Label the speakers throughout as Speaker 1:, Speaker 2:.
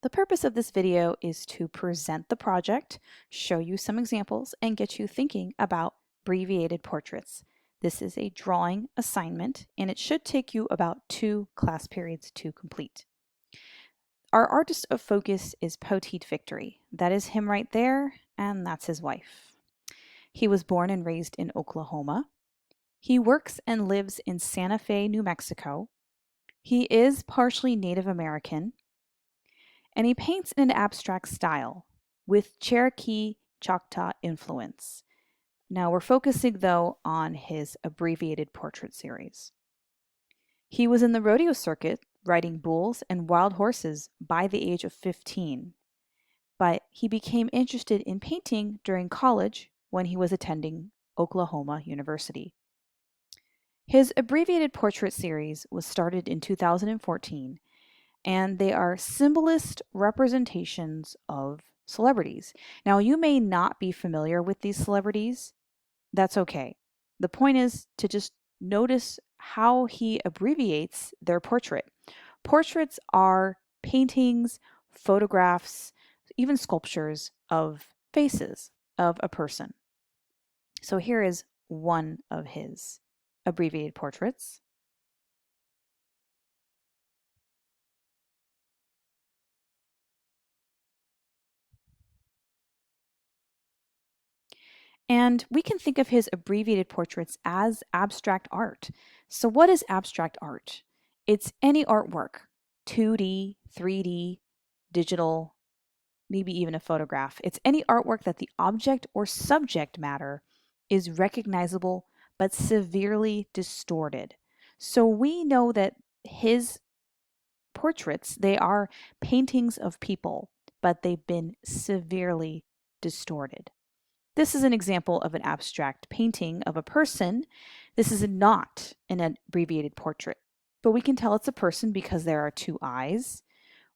Speaker 1: The purpose of this video is to present the project, show you some examples, and get you thinking about abbreviated portraits. This is a drawing assignment, and it should take you about 2 class periods to complete. Our artist of focus is Poteet Victory. That is him right there, and that's his wife. He was born and raised in Oklahoma. He works and lives in Santa Fe, New Mexico. He is partially Native American, and he paints in an abstract style with Cherokee Choctaw influence. Now we're focusing though on his abbreviated portrait series. He was in the rodeo circuit riding bulls and wild horses by the age of 15, but he became interested in painting during college when he was attending Oklahoma University. His abbreviated portrait series was started in 2014, and they are symbolist representations of celebrities. Now, you may not be familiar with these celebrities. That's okay. The point is to just notice how he abbreviates their portrait. Portraits are paintings, photographs, even sculptures of faces of a person. So here is one of his abbreviated portraits. And we can think of his abbreviated portraits as abstract art. So what is abstract art? It's any artwork, 2D, 3D, digital, maybe even a photograph. It's any artwork that the object or subject matter is recognizable but severely distorted. So we know that his portraits, they are paintings of people, but they've been severely distorted. This is an example of an abstract painting of a person. This is not an abbreviated portrait, but we can tell it's a person because there are 2 eyes.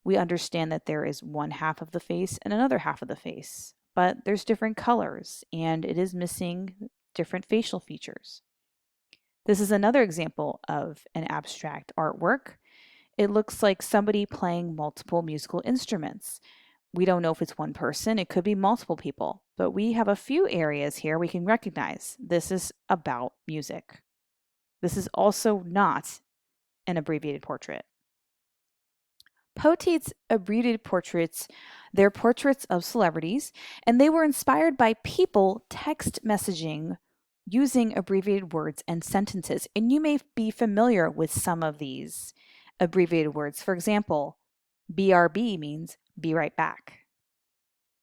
Speaker 1: We understand that there is one half of the face and another half of the face, but there's different colors and it is missing different facial features. This is another example of an abstract artwork. It looks like somebody playing multiple musical instruments. We don't know if it's one person, it could be multiple people, but we have a few areas here we can recognize. This is about music. This is also not an abbreviated portrait. Poteet's abbreviated portraits, they're portraits of celebrities, and they were inspired by people text messaging using abbreviated words and sentences. And you may be familiar with some of these abbreviated words. For example, BRB means be right back.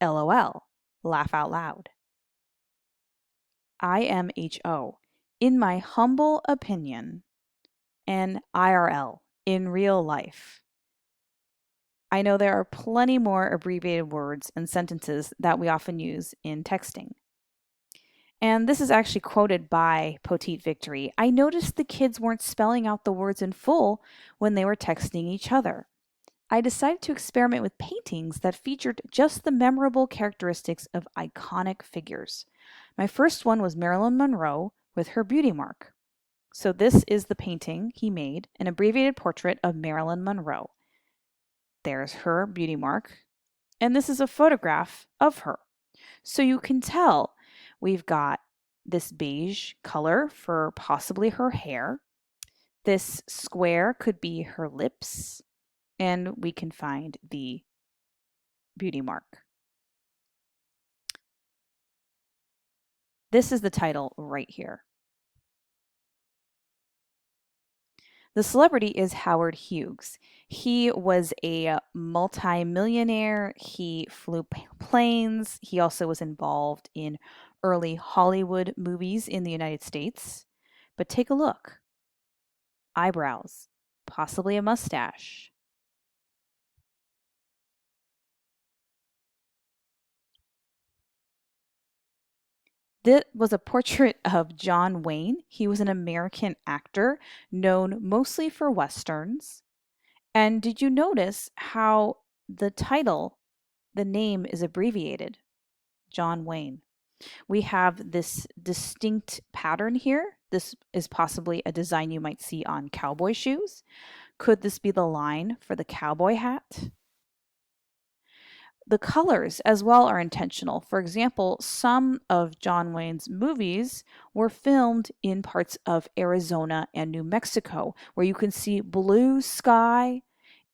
Speaker 1: LOL, laugh out loud. IMHO, in my humble opinion. And IRL, in real life. I know there are plenty more abbreviated words and sentences that we often use in texting. And this is actually quoted by Poteet Victory. I noticed the kids weren't spelling out the words in full when they were texting each other. I decided to experiment with paintings that featured just the memorable characteristics of iconic figures. My first one was Marilyn Monroe with her beauty mark. So this is the painting he made, an abbreviated portrait of Marilyn Monroe. There's her beauty mark, and this is a photograph of her. So you can tell we've got this beige color for possibly her hair. This square could be her lips, and we can find the beauty mark. This is the title right here. The celebrity is Howard Hughes. He was a multi-millionaire. He flew planes. He also was involved in early Hollywood movies in the United States. But take a look. Eyebrows, possibly a mustache. This was a portrait of John Wayne. He was an American actor known mostly for Westerns. And did you notice how the title, the name is abbreviated? John Wayne. We have this distinct pattern here. This is possibly a design you might see on cowboy shoes. Could this be the line for the cowboy hat? The colors as well are intentional. For example, some of John Wayne's movies were filmed in parts of Arizona and New Mexico, where you can see blue sky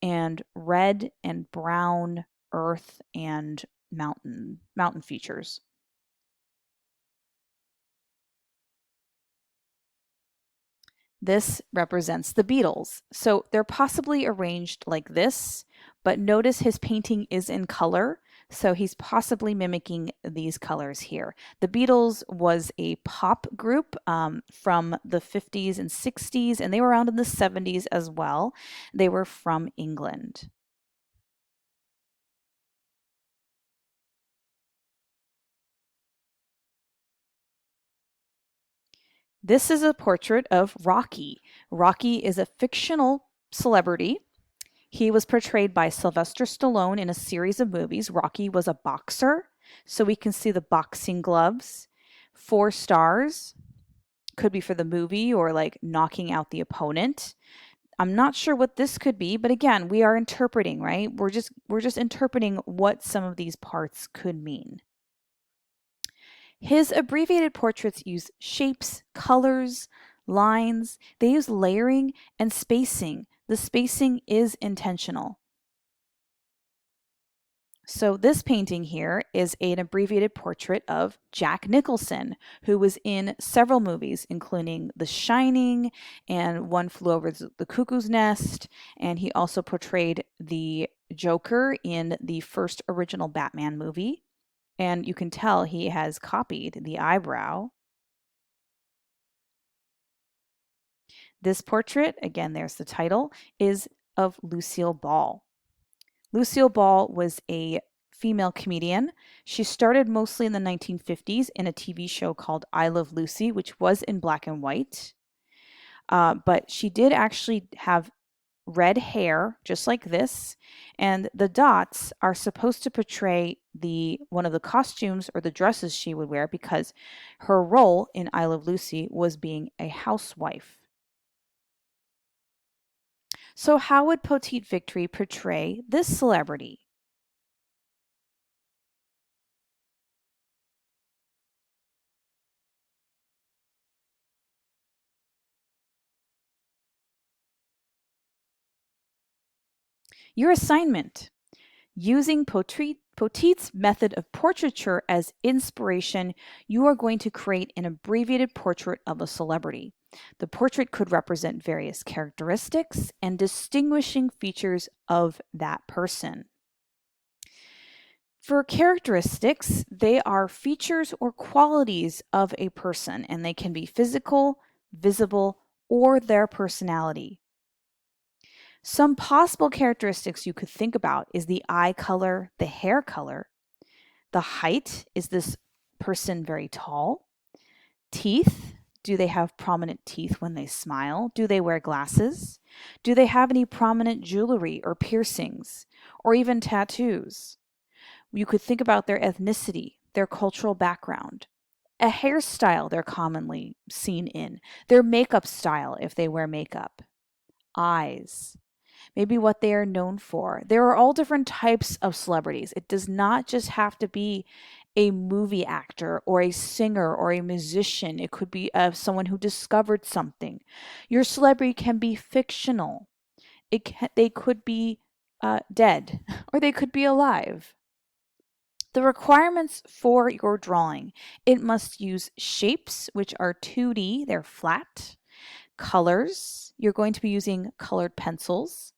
Speaker 1: and red and brown earth and mountain features. This represents the Beatles. So they're possibly arranged like this, but notice his painting is in color. So he's possibly mimicking these colors here. The Beatles was a pop group from the 50s and 60s, and they were around in the 70s as well. They were from England. This is a portrait of Rocky. Rocky is a fictional celebrity. He was portrayed by Sylvester Stallone in a series of movies. Rocky was a boxer, so we can see the boxing gloves. 4 stars could be for the movie or like knocking out the opponent. I'm not sure what this could be, but again, we are interpreting, right? We're just interpreting what some of these parts could mean. His abbreviated portraits use shapes, colors, lines. They use layering and spacing. The spacing is intentional. So this painting here is an abbreviated portrait of Jack Nicholson, who was in several movies, including The Shining and One Flew Over the Cuckoo's Nest, and he also portrayed the Joker in the first original Batman movie. And you can tell he has copied the eyebrow. This portrait, again, there's the title, is of Lucille Ball. Lucille Ball was a female comedian. She started mostly in the 1950s in a TV show called I Love Lucy, which was in black and white. But she did actually have red hair, just like this, and the dots are supposed to portray the one of the costumes or the dresses she would wear because her role in I Love Lucy was being a housewife. So how would Petite Victory portray this celebrity? Your assignment. Using Potite's method of portraiture as inspiration, you are going to create an abbreviated portrait of a celebrity. The portrait could represent various characteristics and distinguishing features of that person. For characteristics, they are features or qualities of a person, and they can be physical, visible, or their personality. Some possible characteristics you could think about is the eye color, the hair color, the height. Is this person very tall? Teeth. Do they have prominent teeth when they smile? Do they wear glasses? Do they have any prominent jewelry or piercings or even tattoos? You could think about their ethnicity, their cultural background, a hairstyle they're commonly seen in, their makeup style if they wear makeup, eyes, maybe what they are known for. There are all different types of celebrities. It does not just have to be a movie actor or a singer or a musician. It could be someone who discovered something. Your celebrity can be fictional. They could be dead or they could be alive. The requirements for your drawing. It must use shapes, which are 2D, they're flat. Colors, you're going to be using colored pencils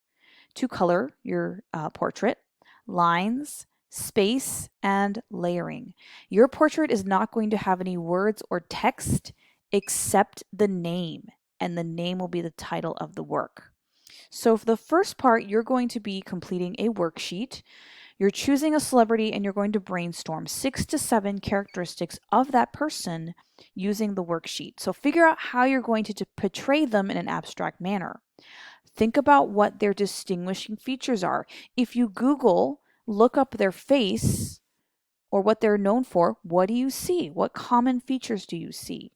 Speaker 1: to color your portrait. Lines, space, and layering. Your portrait is not going to have any words or text except the name, and the name will be the title of the work. So for the first part, you're going to be completing a worksheet. You're choosing a celebrity and you're going to brainstorm 6 to 7 characteristics of that person using the worksheet. So figure out how you're going to portray them in an abstract manner. Think about what their distinguishing features are. If you Google, look up their face or what they're known for, what do you see? What common features do you see?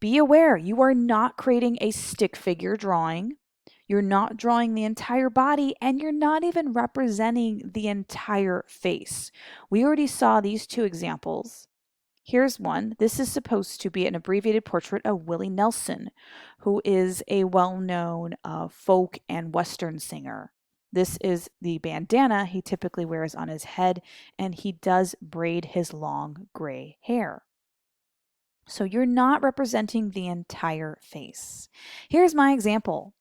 Speaker 1: Be aware, you are not creating a stick figure drawing. You're not drawing the entire body, and you're not even representing the entire face. We already saw these two examples. Here's one. This is supposed to be an abbreviated portrait of Willie Nelson, who is a well-known folk and Western singer. This is the bandana he typically wears on his head, and he does braid his long gray hair. So you're not representing the entire face. Here's my example.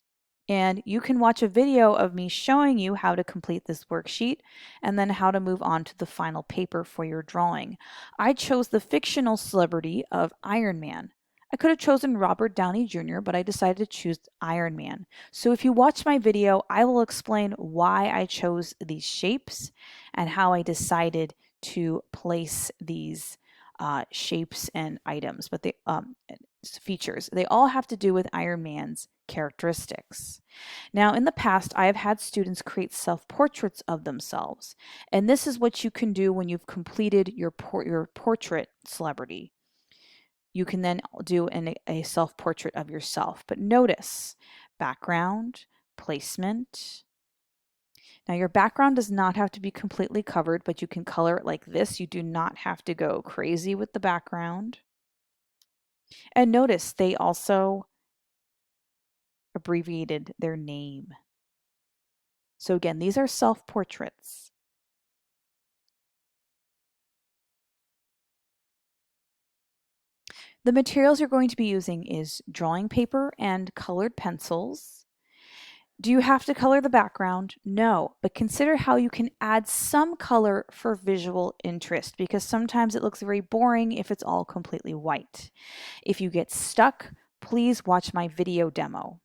Speaker 1: And you can watch a video of me showing you how to complete this worksheet and then how to move on to the final paper for your drawing. I chose the fictional celebrity of Iron Man. I could have chosen Robert Downey Jr., but I decided to choose Iron Man. So if you watch my video, I will explain why I chose these shapes and how I decided to place these shapes and items, but they features. They all have to do with Iron Man's characteristics. Now, in the past, I have had students create self-portraits of themselves, and this is what you can do when you've completed your portrait celebrity. You can then do a self-portrait of yourself. But notice, background, placement. Now, your background does not have to be completely covered, but you can color it like this. You do not have to go crazy with the background. And notice they also abbreviated their name. So again, these are self-portraits. The materials you're going to be using is drawing paper and colored pencils. Do you have to color the background? No, but consider how you can add some color for visual interest, because sometimes it looks very boring if it's all completely white. If you get stuck, please watch my video demo.